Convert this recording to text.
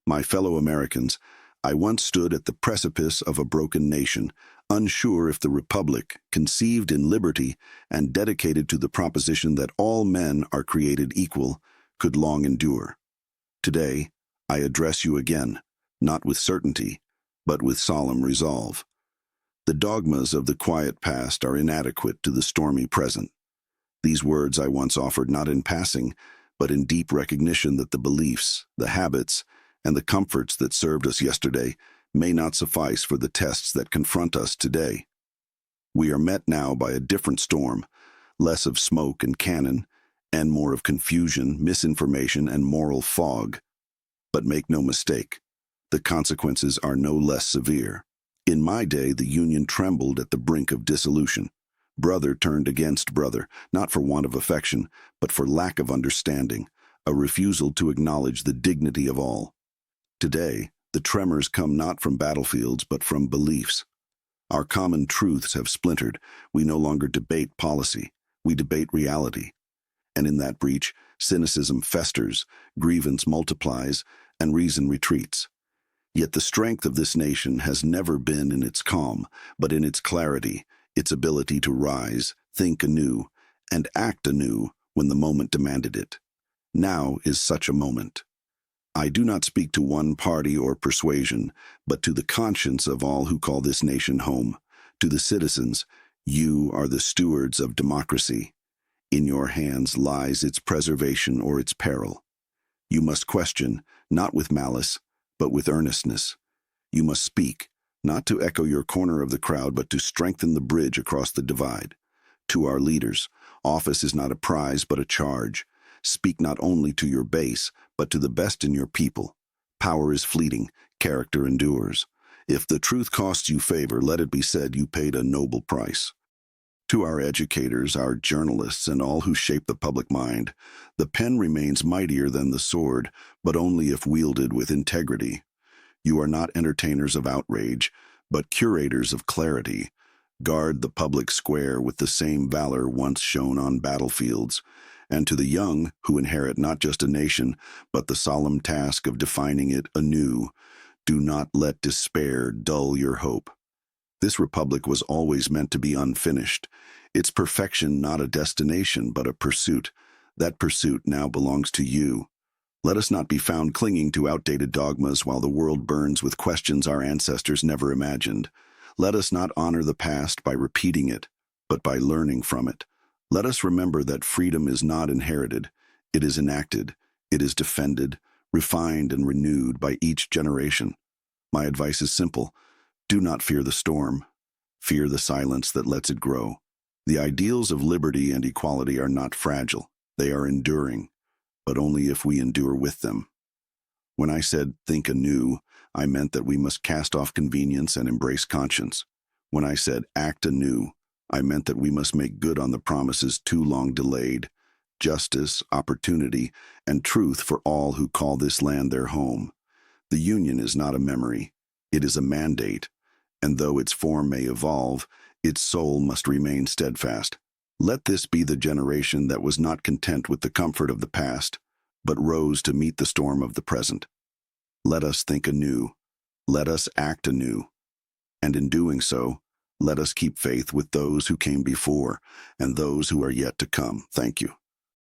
My fellow Americans, I once stood at the precipice of a broken nation, unsure if the republic, conceived in liberty and dedicated to the proposition that all men are created equal, could long endure. Today, I address you again, not with certainty, but with solemn resolve. The dogmas of the quiet past are inadequate to the stormy present. These words I once offered not in passing, but in deep recognition that the beliefs, the habits, and the comforts that served us yesterday may not suffice for the tests that confront us today. We are met now by a different storm, less of smoke and cannon, and more of confusion, misinformation, and moral fog. But make no mistake, the consequences are no less severe. In my day, the Union trembled at the brink of dissolution. Brother turned against brother, not for want of affection, but for lack of understanding, a refusal to acknowledge the dignity of all. Today, the tremors come not from battlefields, but from beliefs. Our common truths have splintered. We no longer debate policy. We debate reality. And in that breach, cynicism festers, grievance multiplies, and reason retreats. Yet the strength of this nation has never been in its calm, but in its clarity, its ability to rise, think anew, and act anew when the moment demanded it. Now is such a moment. I do not speak to one party or persuasion, but to the conscience of all who call this nation home. To the citizens, you are the stewards of democracy. In your hands lies its preservation or its peril. You must question, not with malice, but with earnestness. You must speak, not to echo your corner of the crowd, but to strengthen the bridge across the divide. To our leaders, office is not a prize, but a charge. Speak not only to your base, but to the best in your people. Power is fleeting, character endures. If the truth costs you favor, let it be said you paid a noble price. To our educators, our journalists, and all who shape the public mind, the pen remains mightier than the sword, but only if wielded with integrity. You are not entertainers of outrage, but curators of clarity. Guard the public square with the same valor once shown on battlefields. And to the young, who inherit not just a nation, but the solemn task of defining it anew, do not let despair dull your hope. This republic was always meant to be unfinished. Its perfection not a destination, but a pursuit. That pursuit now belongs to you. Let us not be found clinging to outdated dogmas while the world burns with questions our ancestors never imagined. Let us not honor the past by repeating it, but by learning from it. Let us remember that freedom is not inherited. It is enacted. It is defended, refined, and renewed by each generation. My advice is simple. Do not fear the storm. Fear the silence that lets it grow. The ideals of liberty and equality are not fragile. They are enduring, but only if we endure with them. When I said think anew, I meant that we must cast off convenience and embrace conscience. When I said act anew, I meant that we must make good on the promises too long delayed, justice, opportunity, and truth for all who call this land their home. The Union is not a memory. It is a mandate, and though its form may evolve, its soul must remain steadfast. Let this be the generation that was not content with the comfort of the past, but rose to meet the storm of the present. Let us think anew. Let us act anew. And in doing so, let us keep faith with those who came before and those who are yet to come. Thank you.